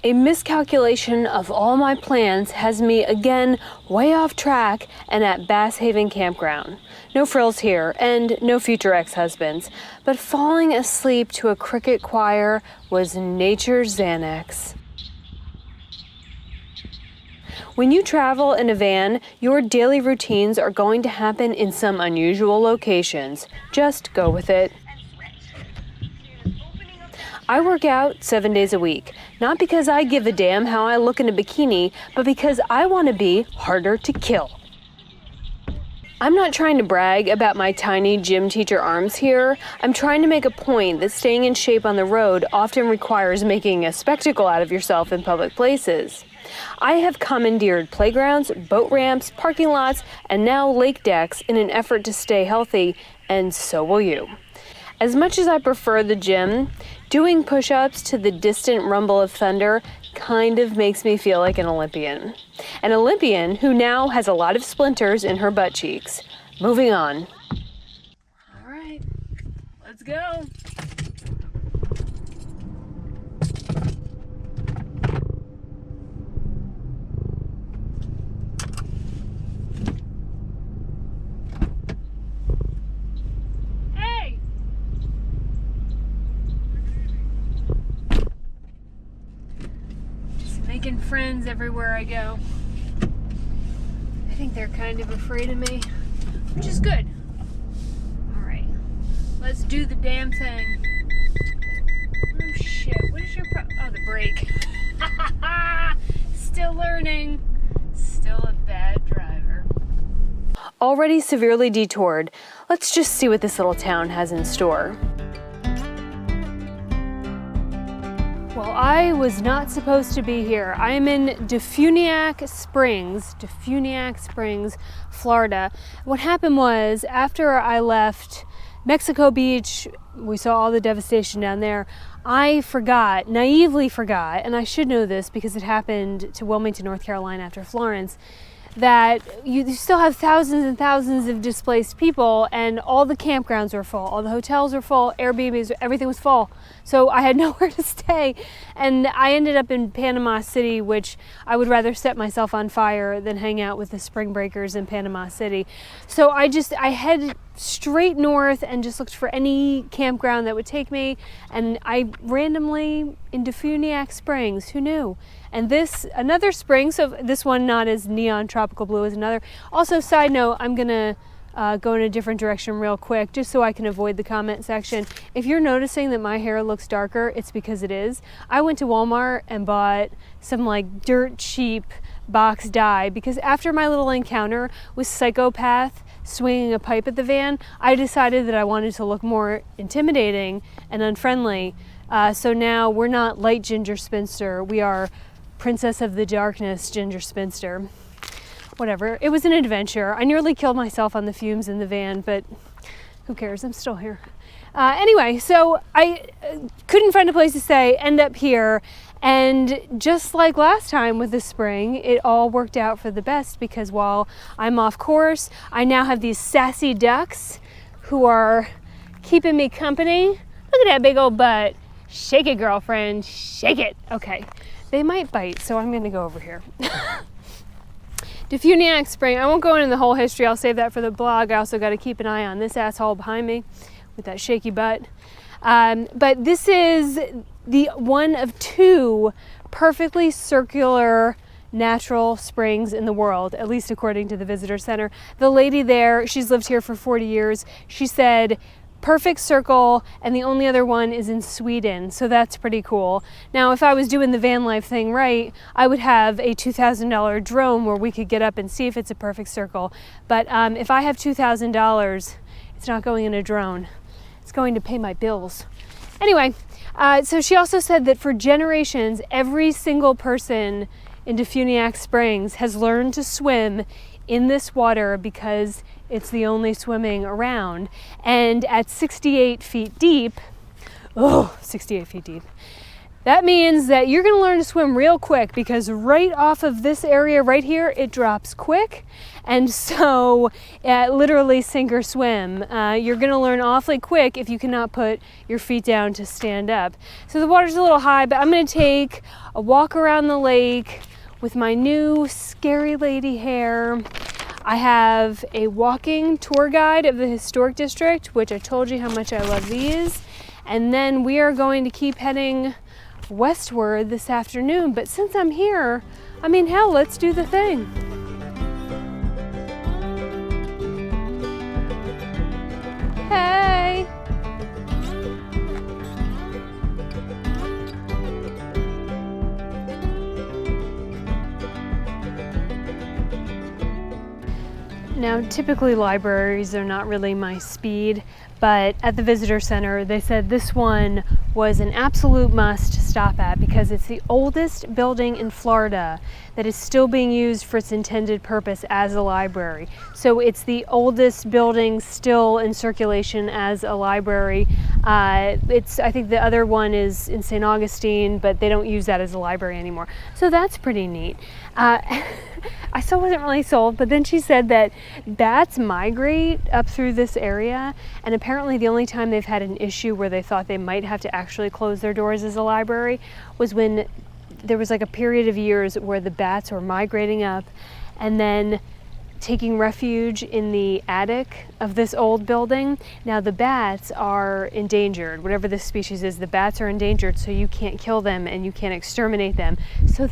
A miscalculation of all my plans has me again way off track and at Bass Haven Campground. No frills here, and no future ex-husbands, but falling asleep to a cricket choir was nature's Xanax. When you travel in a van, your daily routines are going to happen in some unusual locations. Just go with it. I work out 7 days a week, not because I give a damn how I look in a bikini, but because I want to be harder to kill. I'm not trying to brag about my tiny gym teacher arms here. I'm trying to make a point that staying in shape on the road often requires making a spectacle out of yourself in public places. I have commandeered playgrounds, boat ramps, parking lots, and now lake decks in an effort to stay healthy, and so will you. As much as I prefer the gym, doing push-ups to the distant rumble of thunder kind of makes me feel like an Olympian. An Olympian who now has a lot of splinters in her butt cheeks. Moving on. All right, let's go. Making friends everywhere I go. I think they're kind of afraid of me, which is good. All right, let's do the damn thing. Oh shit, what is your oh, the brake. Still learning. Still a bad driver. Already severely detoured. Let's just see what this little town has in store. Well, I was not supposed to be here. I am in DeFuniak Springs, Florida. What happened was, after I left Mexico Beach, we saw all the devastation down there, I naively forgot, and I should know this because it happened to Wilmington, North Carolina after Florence, that you still have thousands and thousands of displaced people, and all the campgrounds were full, all the hotels were full, Airbnbs, everything was full. So I had nowhere to stay, and I ended up in Panama City, which I would rather set myself on fire than hang out with the spring breakers in Panama City. So I headed straight north and just looked for any campground that would take me, and I randomly in DeFuniak Springs, who knew? And another spring, so this one not as neon tropical blue as another. Also, side note, I'm gonna go in a different direction real quick, just so I can avoid the comment section. If you're noticing that my hair looks darker, it's because it is. I went to Walmart and bought some like dirt cheap box dye, because after my little encounter with psychopath swinging a pipe at the van, I decided that I wanted to look more intimidating and unfriendly. So now we're not light ginger spinster, we are Princess of the Darkness ginger spinster. Whatever, it was an adventure. I nearly killed myself on the fumes in the van, but who cares, I'm still here. Anyway, so I couldn't find a place to stay, end up here, and just like last time with the spring, it all worked out for the best, because while I'm off course, I now have these sassy ducks who are keeping me company. Look at that big old butt. Shake it, girlfriend, shake it. Okay, they might bite, so I'm gonna go over here. DeFuniak Spring, I won't go into the whole history, I'll save that for the blog. I also gotta keep an eye on this asshole behind me with that shaky butt. But this is the one of two perfectly circular natural springs in the world, at least according to the visitor center. The lady there, she's lived here for 40 years. She said, perfect circle, and the only other one is in Sweden, so that's pretty cool. Now, if I was doing the van life thing right, I would have a $2,000 drone where we could get up and see if it's a perfect circle. But if I have $2,000, it's not going in a drone. It's going to pay my bills. Anyway, so she also said that for generations, every single person in DeFuniak Springs has learned to swim in this water because it's the only swimming around. And at 68 feet deep, 68 feet deep, That means that you're going to learn to swim real quick, because right off of this area right here, it drops quick. And so literally sink or swim. You're going to learn awfully quick if you cannot put your feet down to stand up. So the water's a little high, but I'm going to take a walk around the lake with my new scary lady hair. I have a walking tour guide of the historic district, which I told you how much I love these. And then we are going to keep heading westward this afternoon. But since I'm here, I mean, hell, let's do the thing. Hey! Now, typically libraries are not really my speed, but at the visitor center, they said this one was an absolute must stop at because it's the oldest building in Florida that is still being used for its intended purpose as a library. So it's the oldest building still in circulation as a library. I think the other one is in St. Augustine, but they don't use that as a library anymore. So that's pretty neat. I still wasn't really sold, but then she said that bats migrate up through this area, and apparently the only time they've had an issue where they thought they might have to actually close their doors as a library was when there was like a period of years where the bats were migrating up and then taking refuge in the attic of this old building. Now the bats are endangered, whatever this species is, the bats are endangered, so you can't kill them and you can't exterminate them. So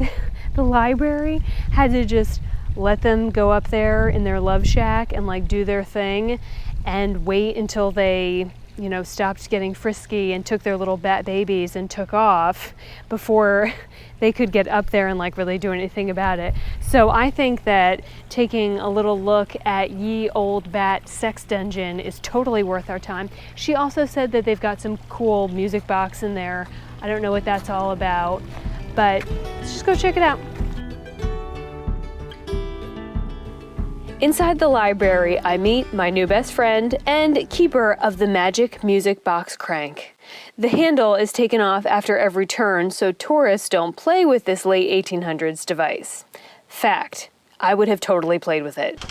the library had to just let them go up there in their love shack and like do their thing and wait until they, you know, stopped getting frisky and took their little bat babies and took off before they could get up there and like really do anything about it. So I think that taking a little look at Ye Old Bat Sex Dungeon is totally worth our time. She also said that they've got some cool music box in there. I don't know what that's all about, but let's just go check it out. Inside the library, I meet my new best friend and keeper of the magic music box crank. The handle is taken off after every turn, so tourists don't play with this late 1800s device. Fact, I would have totally played with it.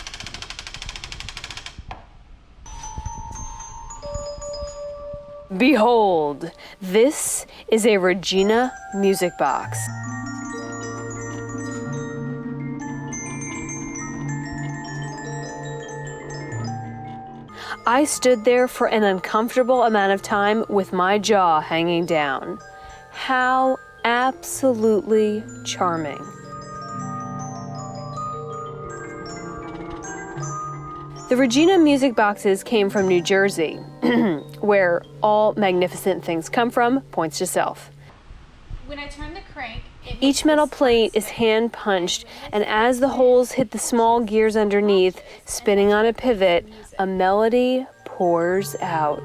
Behold, this is a Regina music box. I stood there for an uncomfortable amount of time with my jaw hanging down. How absolutely charming. The Regina music boxes came from New Jersey, where all magnificent things come from, points to self. When I turn the crank, each metal plate is hand punched, and as the holes hit the small gears underneath, spinning on a pivot, a melody pours out.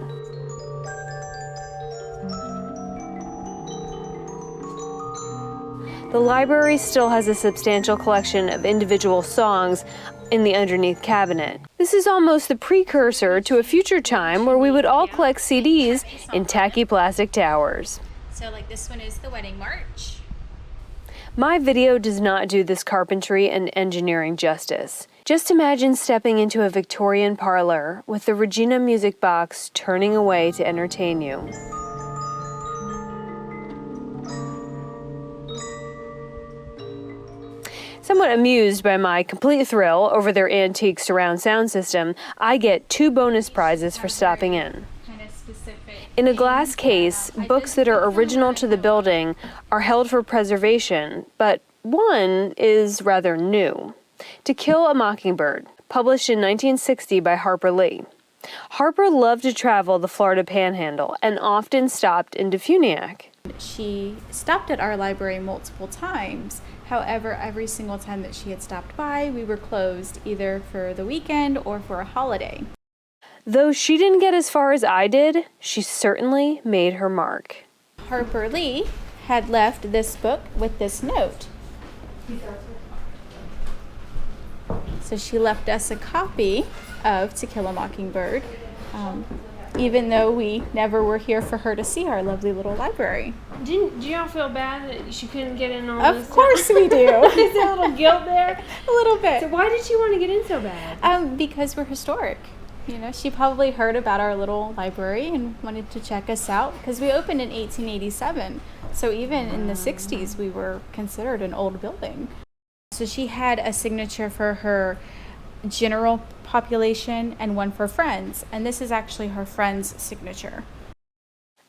The library still has a substantial collection of individual songs in the underneath cabinet. This is almost the precursor to a future time where we would all collect CDs in tacky plastic towers. So like this one is the Wedding March. My video does not do this carpentry and engineering justice. Just imagine stepping into a Victorian parlor with the Regina music box turning away to entertain you. Somewhat amused by my complete thrill over their antique surround sound system, I get 2 bonus prizes for stopping in. In a glass case, books that are original to the building are held for preservation, but one is rather new. To Kill a Mockingbird, published in 1960 by Harper Lee. Harper loved to travel the Florida Panhandle and often stopped in DeFuniak. She stopped at our library multiple times. However, every single time that she had stopped by, we were closed either for the weekend or for a holiday. Though she didn't get as far as I did, she certainly made her mark. Harper Lee had left this book with this note. So she left us a copy of To Kill a Mockingbird. even though we never were here for her to see our lovely little library. Do y'all feel bad that she couldn't get in on this? Of course we do. Is there a little guilt there? A little bit. So why did she want to get in so bad? Because we're historic. You know, she probably heard about our little library and wanted to check us out because we opened in 1887. So even in the 60s, we were considered an old building. So she had a signature for her general population and one for friends. And this is actually her friend's signature.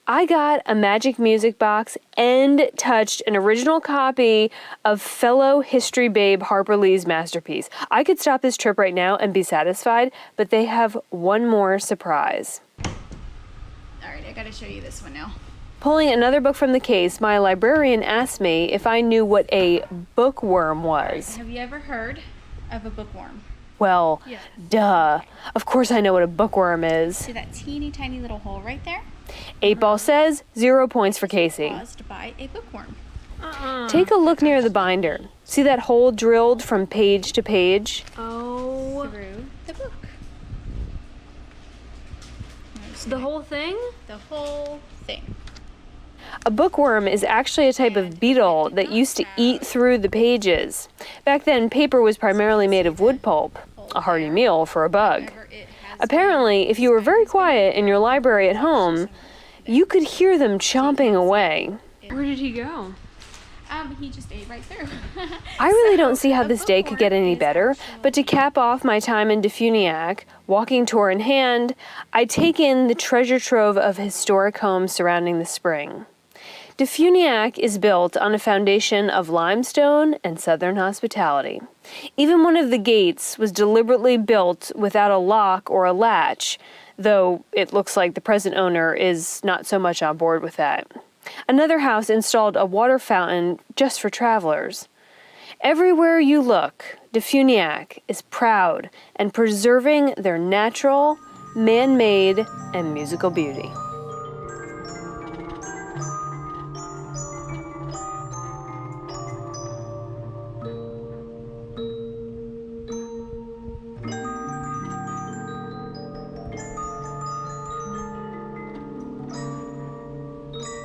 I got a magic music box and touched an original copy of fellow history babe Harper Lee's masterpiece. I could stop this trip right now and be satisfied, but they have one more surprise. All right, I gotta show you this one now. Pulling another book from the case, my librarian asked me if I knew what a bookworm was. Have you ever heard of a bookworm? Well, Yeah. duh. Of course I know what a bookworm is. See that teeny tiny little hole right there? 8-Ball says 0 points for Casey. Caused by a bookworm. Take a look near the binder. See that hole drilled from page to page? Oh. Through the book. The whole thing? The whole thing. A bookworm is actually a type of beetle that used to eat through the pages. Back then, paper was primarily made of wood pulp, a hearty meal for a bug. Apparently, if you were very quiet in your library at home, you could hear them chomping away. Where did he go? He just ate right through. I really don't see how this day could get any better, but to cap off my time in DeFuniak, walking tour in hand, I take in the treasure trove of historic homes surrounding the spring. DeFuniak is built on a foundation of limestone and southern hospitality. Even one of the gates was deliberately built without a lock or a latch, though it looks like the present owner is not so much on board with that. Another house installed a water fountain just for travelers. Everywhere you look, DeFuniak is proud and preserving their natural, man-made, and musical beauty.